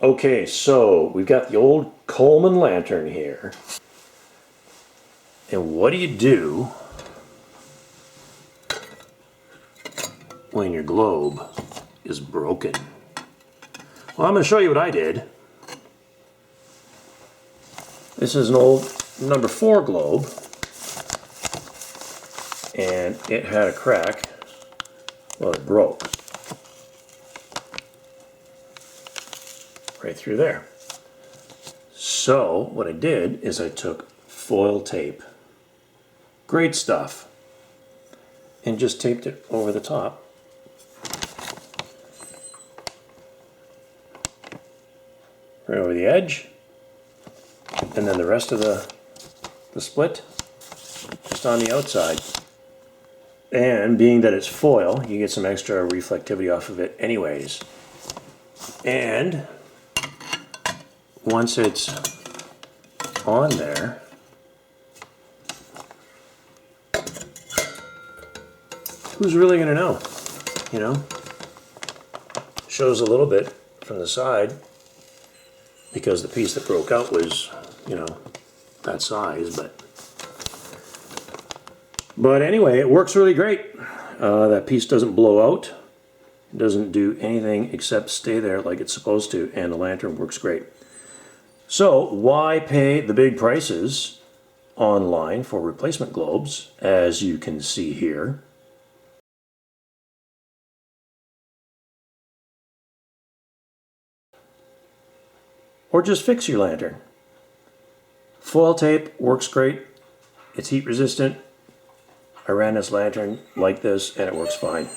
Okay, so we've got the old Coleman lantern here. And what do you do when your globe is broken? Well, I'm going to show you what I did. This is an old number 4 globe, and it had a crack. Well, it broke right through there. So what I did is I took foil tape, great stuff, and just taped it over the top. Right over the edge, and then the rest of the split just on the outside. And being that it's foil, you get some extra reflectivity off of it anyways. And once it's on there, who's really going to know? You know? Shows a little bit from the side because the piece that broke out was, you know, that size, but anyway, it works really great. That piece doesn't blow out. It doesn't do anything except stay there like it's supposed to, and the lantern works great. So why pay the big prices online for replacement globes, as you can see here? Or just fix your lantern. Foil tape works great. It's heat resistant. I ran this lantern like this and it works fine.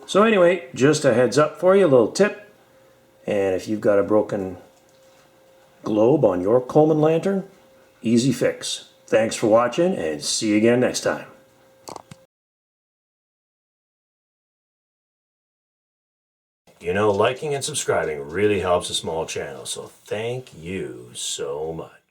So anyway, just a heads up for you, a little tip. And if you've got a broken globe on your Coleman lantern, easy fix. Thanks for watching and see you again next time. You know, liking and subscribing really helps a small channel, so thank you so much.